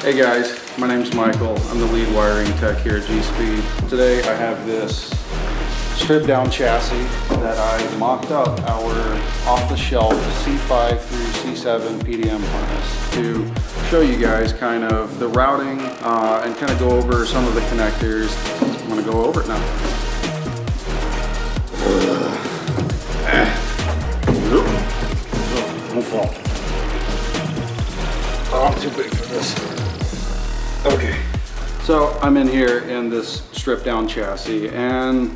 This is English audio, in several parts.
Hey guys, my name's Michael. I'm the lead wiring tech here at GSpeed. Today I have this stripped down chassis that I mocked up our off-the-shelf C5 through C7 PDM harness to show you guys kind of the routing and kind of go over some of the connectors. I'm going to go over it now. Don't fall. Oh, I'm too big for this. Okay, so I'm in here in this stripped down chassis, and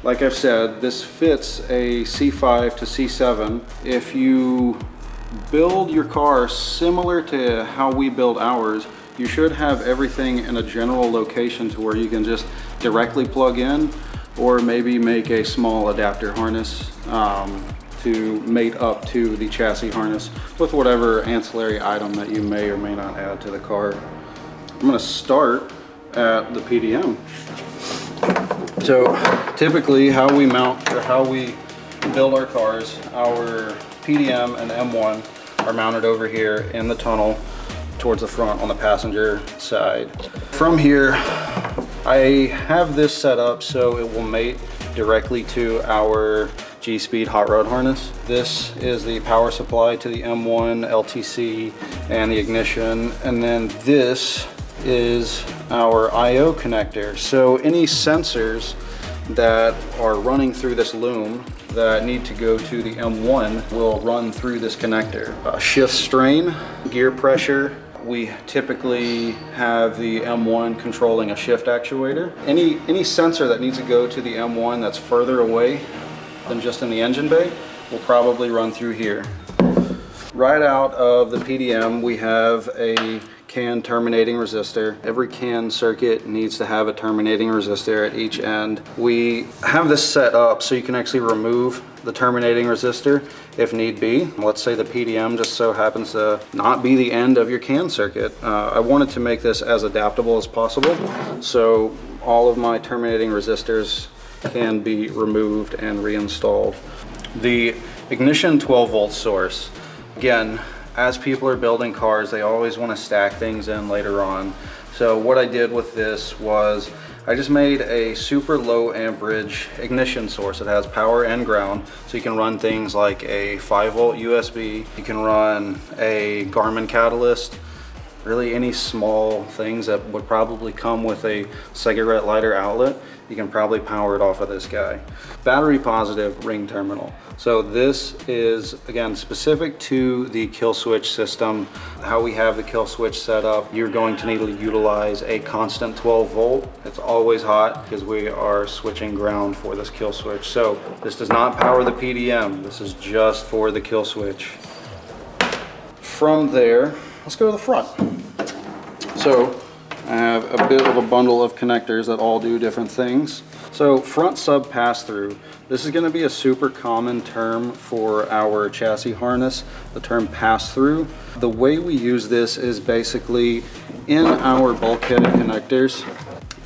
like I've said, this fits a C5 to C7. If you build your car similar to how we build ours, you should have everything in a general location to where you can just directly plug in, or maybe make a small adapter harness to mate up to the chassis harness with whatever ancillary item that you may or may not add to the car. I'm going to start at the PDM. So typically how we mount, or how we build our cars, our PDM and M1 are mounted over here in the tunnel towards the front on the passenger side. From here, I have this set up so it will mate directly to our GSpeed hot rod harness. This is the power supply to the M1 LTC and the ignition, and then this is our I/O connector. So any sensors that are running through this loom that need to go to the M1 will run through this connector. Shift strain, gear pressure. We typically have the M1 controlling a shift actuator. Any sensor that needs to go to the M1 that's further away than just in the engine bay will probably run through here. Right out of the PDM, we have a CAN terminating resistor. Every CAN circuit needs to have a terminating resistor at each end. We have this set up so you can actually remove the terminating resistor if need be. Let's say the PDM just so happens to not be the end of your CAN circuit. I wanted to make this as adaptable as possible, so all of my terminating resistors can be removed and reinstalled. The ignition 12 volt source. Again, as people are building cars, they always want to stack things in later on. So what I did with this was I just made a super low amperage ignition source. It has power and ground, so you can run things like a 5 volt USB, you can run a Garmin catalyst, really any small things that would probably come with a cigarette lighter outlet, you can probably power it off of this guy. Battery positive ring terminal. So this is, again, specific to the kill switch system. How we have the kill switch set up, you're going to need to utilize a constant 12 volt. It's always hot because we are switching ground for this kill switch. So this does not power the PDM. This is just for the kill switch. From there, let's go to the front. So I have a bit of a bundle of connectors that all do different things. So front sub pass-through. This is going to be a super common term for our chassis harness, the term pass-through. The way we use this is basically in our bulkhead connectors,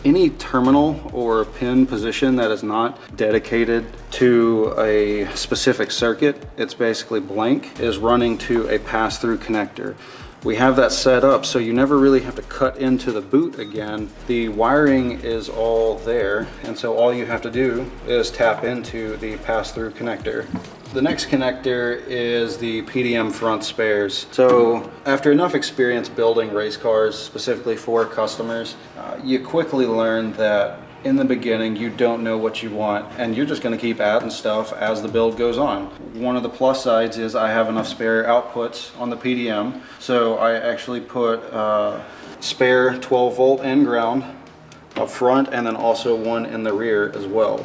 any terminal or pin position that is not dedicated to a specific circuit, it's basically blank, is running to a pass-through connector. We have that set up so you never really have to cut into the boot again. The wiring is all there, and so all you have to do is tap into the pass-through connector. The next connector is the PDM front spares. So after enough experience building race cars specifically for customers, you quickly learn that in the beginning you don't know what you want, and you're just going to keep adding stuff as the build goes on. One of the plus sides is I have enough spare outputs on the PDM, so I actually put spare 12 volt and ground up front, and then also one in the rear as well.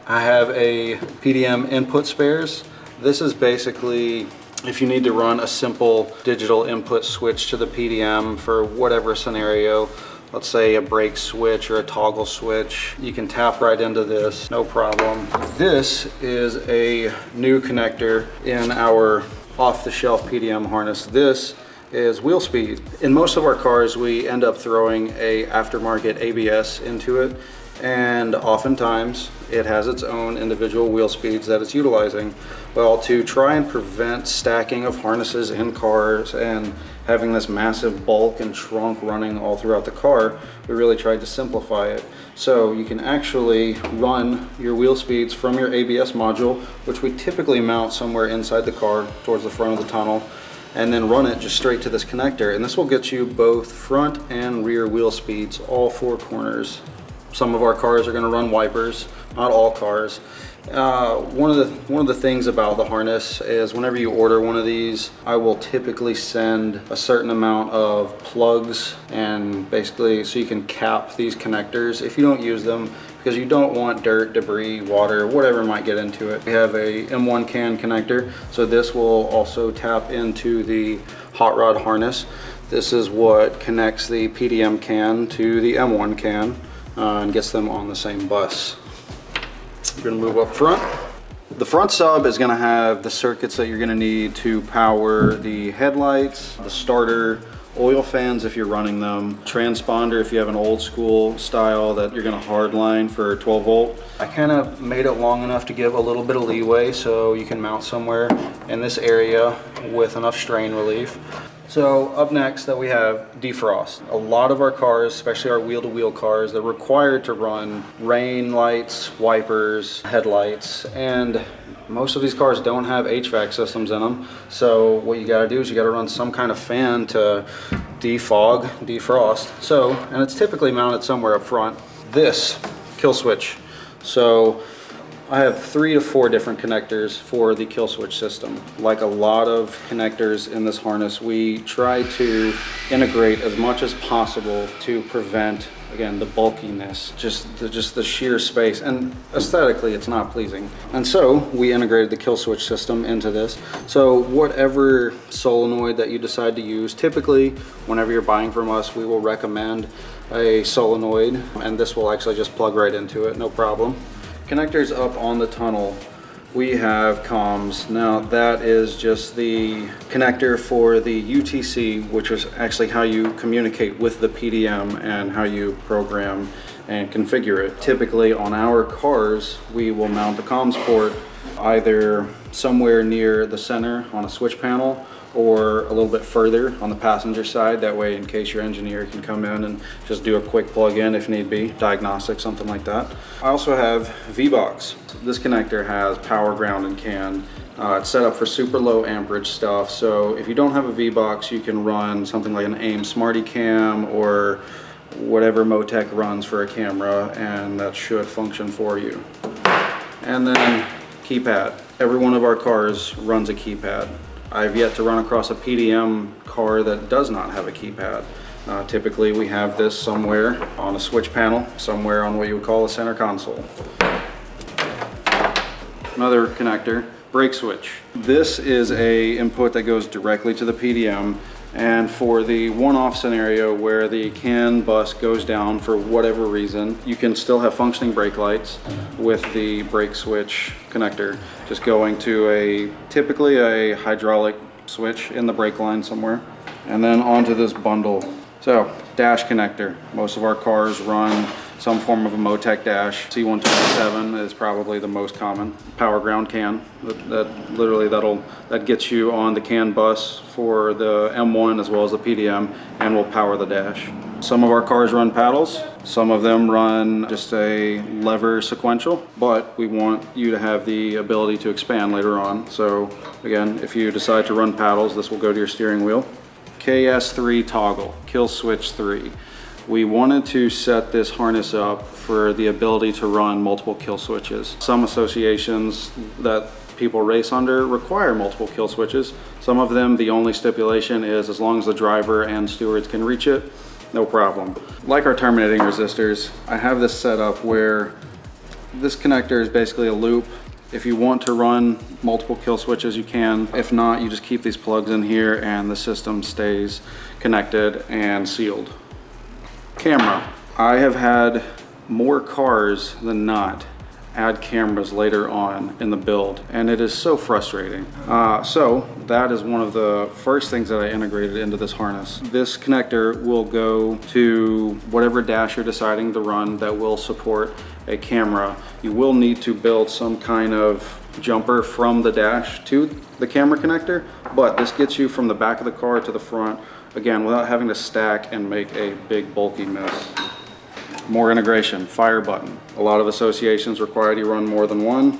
I have a PDM input spares. This is basically if you need to run a simple digital input switch to the PDM for whatever scenario. Let's say a brake switch or a toggle switch, you can tap right into this, no problem. This is a new connector in our off-the-shelf PDM harness. This is wheel speed. In most of our cars, we end up throwing a aftermarket ABS into it, and oftentimes it has its own individual wheel speeds that it's utilizing. Well, to try and prevent stacking of harnesses in cars and having this massive bulk and trunk running all throughout the car, we really tried to simplify it. So you can actually run your wheel speeds from your ABS module, which we typically mount somewhere inside the car towards the front of the tunnel, and then run it just straight to this connector. And this will get you both front and rear wheel speeds, all four corners. Some of our cars are going to run wipers, not all cars. One of the things about the harness is whenever you order one of these, I will typically send a certain amount of plugs, and basically so you can cap these connectors if you don't use them, because you don't want dirt, debris, water, whatever might get into it. We have a M1 can connector, so this will also tap into the hot rod harness. This is what connects the PDM can to the M1 can and gets them on the same bus. We're gonna move up front. The front sub is gonna have the circuits that you're gonna need to power the headlights, the starter, oil fans if you're running them, transponder if you have an old school style that you're gonna hardline for 12 volt. I kind of made it long enough to give a little bit of leeway so you can mount somewhere in this area with enough strain relief. So up next that we have defrost. A lot of our cars, especially our wheel-to-wheel cars, they're required to run rain lights, wipers, headlights, and most of these cars don't have HVAC systems in them. So what you gotta do is you gotta run some kind of fan to defog, defrost. So, and it's typically mounted somewhere up front. This kill switch. So I have 3 to 4 different connectors for the kill switch system. Like a lot of connectors in this harness, we try to integrate as much as possible to prevent, again, the bulkiness, just the sheer space, and aesthetically it's not pleasing. And so we integrated the kill switch system into this. So whatever solenoid that you decide to use, typically whenever you're buying from us, we will recommend a solenoid, and this will actually just plug right into it, no problem. Connectors up on the tunnel, we have comms. Now that is just the connector for the UTC, which is actually how you communicate with the PDM and how you program and configure it. Typically on our cars, we will mount the comms port either somewhere near the center on a switch panel or a little bit further on the passenger side. That way, in case your engineer can come in and just do a quick plug-in if need be, diagnostic, something like that. I also have V-Box. This connector has power, ground, and CAN. It's set up for super low amperage stuff, so if you don't have a V-Box, you can run something like an AIM Smarty Cam or whatever Motec runs for a camera, and that should function for you. And then keypad. Every one of our cars runs a keypad. I've yet to run across a PDM car that does not have a keypad. Typically we have this somewhere on a switch panel, somewhere on what you would call a center console. Another connector, brake switch. This is a input that goes directly to the PDM, and for the one-off scenario where the CAN bus goes down for whatever reason, you can still have functioning brake lights with the brake switch connector, just going to typically a hydraulic switch in the brake line somewhere. And then onto this bundle. So, dash connector. Most of our cars run some form of a Motec dash. C127 is probably the most common. Power ground CAN. That gets you on the CAN bus for the M1 as well as the PDM, and will power the dash. Some of our cars run paddles. Some of them run just a lever sequential, but we want you to have the ability to expand later on. So again, if you decide to run paddles, this will go to your steering wheel. KS3 toggle, kill switch 3. We wanted to set this harness up for the ability to run multiple kill switches. Some associations that people race under require multiple kill switches. Some of them, the only stipulation is as long as the driver and stewards can reach it, no problem. Like our terminating resistors, I have this set up where this connector is basically a loop. If you want to run multiple kill switches, you can. If not, you just keep these plugs in here and the system stays connected and sealed. Camera. I have had more cars than not add cameras later on in the build, and it is so frustrating. So that is one of the first things that I integrated into this harness. This connector will go to whatever dash you're deciding to run that will support a camera. You will need to build some kind of jumper from the dash to the camera connector, but this gets you from the back of the car to the front, again, without having to stack and make a big bulky mess. More integration, fire button. A lot of associations require you run more than one.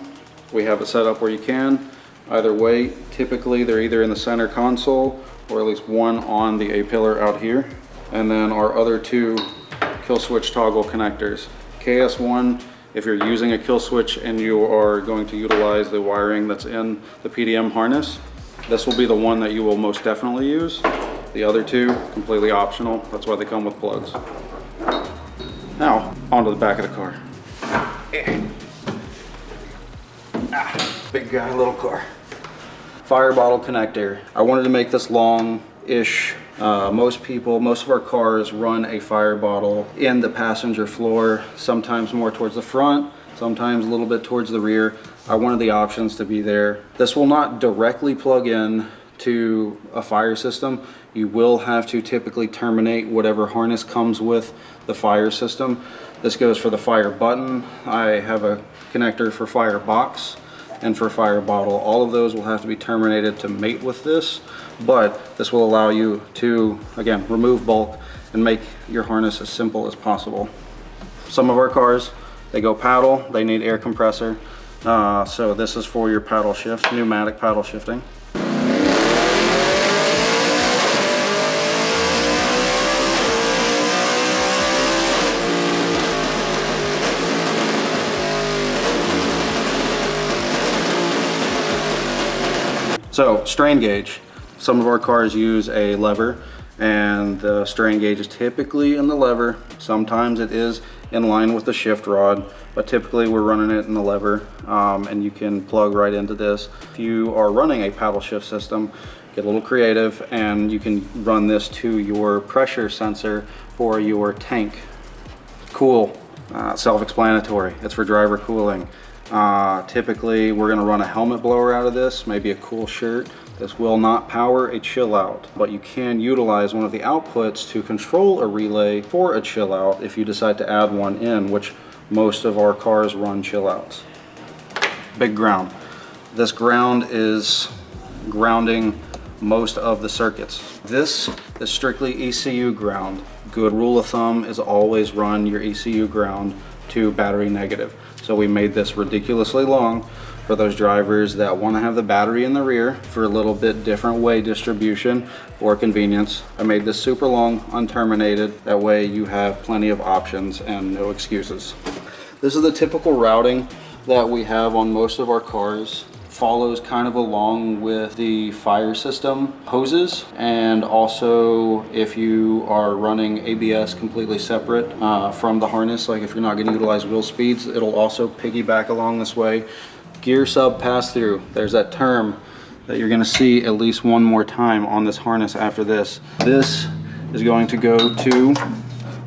We have it set up where you can. Either way, typically they're either in the center console or at least one on the A-pillar out here. And then our other two kill switch toggle connectors. KS1, if you're using a kill switch and you are going to utilize the wiring that's in the PDM harness, this will be the one that you will most definitely use. The other two, completely optional. That's why they come with plugs. Now, onto the back of the car. Big guy, little car. Fire bottle connector. I wanted to make this long-ish. Most of our cars run a fire bottle in the passenger floor, sometimes more towards the front, sometimes a little bit towards the rear. I wanted the options to be there. This will not directly plug in to a fire system. You will have to typically terminate whatever harness comes with the fire system. This goes for the fire button. I have a connector for fire box and for fire bottle. All of those will have to be terminated to mate with this, but this will allow you to, again, remove bulk and make your harness as simple as possible. Some of our cars, they go paddle, they need air compressor. So this is for your paddle shift, pneumatic paddle shifting. So, strain gauge. Some of our cars use a lever, and the strain gauge is typically in the lever. Sometimes it is in line with the shift rod, but typically we're running it in the lever, and you can plug right into this. If you are running a paddle shift system, get a little creative, and you can run this to your pressure sensor for your tank. Cool, self-explanatory. It's for driver cooling. Typically we're going to run a helmet blower out of this, maybe a cool shirt. This will not power a chill out, but you can utilize one of the outputs to control a relay for a chill out if you decide to add one in, which most of our cars run chill outs. Big ground. This ground is grounding most of the circuits. This is strictly ECU ground. Good rule of thumb is always run your ECU ground to battery negative. So we made this ridiculously long for those drivers that want to have the battery in the rear for a little bit different way distribution or convenience. I made this super long, unterminated. That way you have plenty of options and no excuses. This is the typical routing that we have on most of our cars. Follows kind of along with the fire system hoses, and also if you are running ABS completely separate from the harness, like if you're not going to utilize wheel speeds, it'll also piggyback along this way. Gear sub pass through, there's that term that you're going to see at least one more time on this harness after this. This is going to go to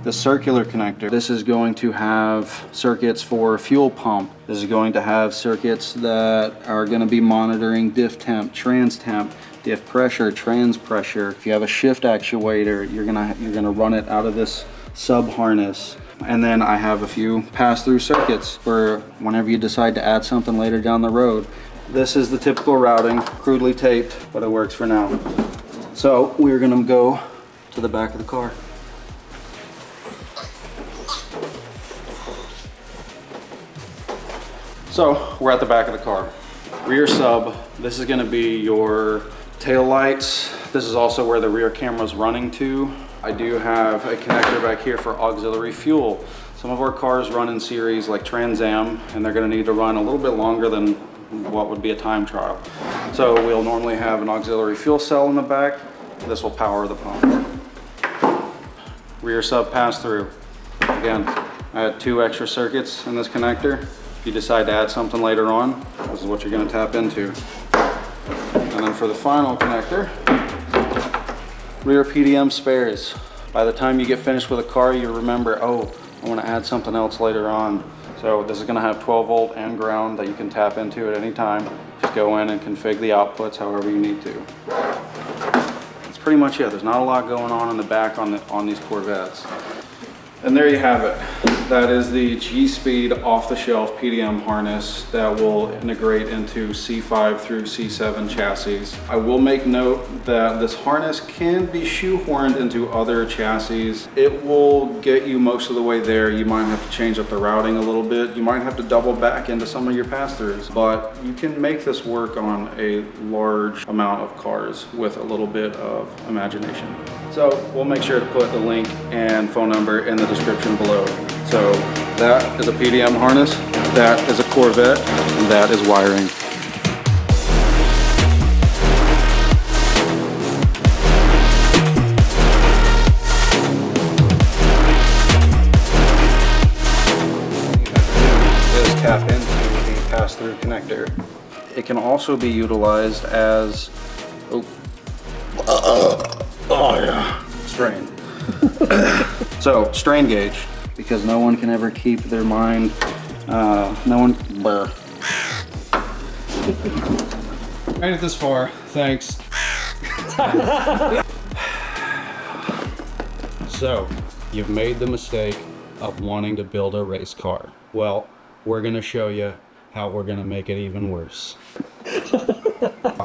the circular connector. This is going to have circuits for fuel pump. This is going to have circuits that are going to be monitoring diff temp, trans temp, diff pressure, trans pressure. If you have a shift actuator, you're gonna run it out of this sub harness. And then I have a few pass-through circuits for whenever you decide to add something later down the road. This is the typical routing, crudely taped, but it works for now. So we're gonna go to the back of the car. So we're at the back of the car. Rear sub, this is gonna be your tail lights. This is also where the rear camera's running to. I do have a connector back here for auxiliary fuel. Some of our cars run in series like Trans Am, and they're gonna need to run a little bit longer than what would be a time trial. So we'll normally have an auxiliary fuel cell in the back. This will power the pump. Rear sub pass through. Again, I had 2 extra circuits in this connector. If you decide to add something later on, this is what you're going to tap into. And then for the final connector, rear PDM spares. By the time you get finished with a car, you remember, oh, I want to add something else later on. So this is going to have 12 volt and ground that you can tap into at any time. Just go in and configure the outputs however you need to. That's pretty much it. There's not a lot going on in the back on these Corvettes. And there you have it. That is the GSpeed off-the-shelf PDM harness that will integrate into C5 through C7 chassis. I will make note that this harness can be shoehorned into other chassis. It will get you most of the way there. You might have to change up the routing a little bit. You might have to double back into some of your pass-throughs, but you can make this work on a large amount of cars with a little bit of imagination. So we'll make sure to put the link and phone number in the description below. So that is a PDM harness, that is a Corvette, and that is wiring. Is tap into the pass-through connector. It can also be utilized as strain. So strain gauge, because no one can ever keep their mind, Made it this far, thanks. So, you've made the mistake of wanting to build a race car. Well, we're gonna show you how we're gonna make it even worse.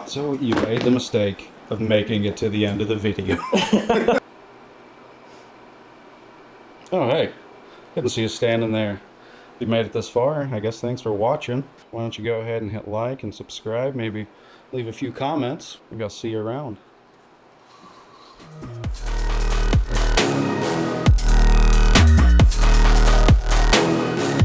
So, you made the mistake of making it to the end of the video. Oh, hey. Good to see you standing there. If you made it this far, I guess thanks for watching. Why don't you go ahead and hit like and subscribe, maybe leave a few comments. Maybe I'll see you around.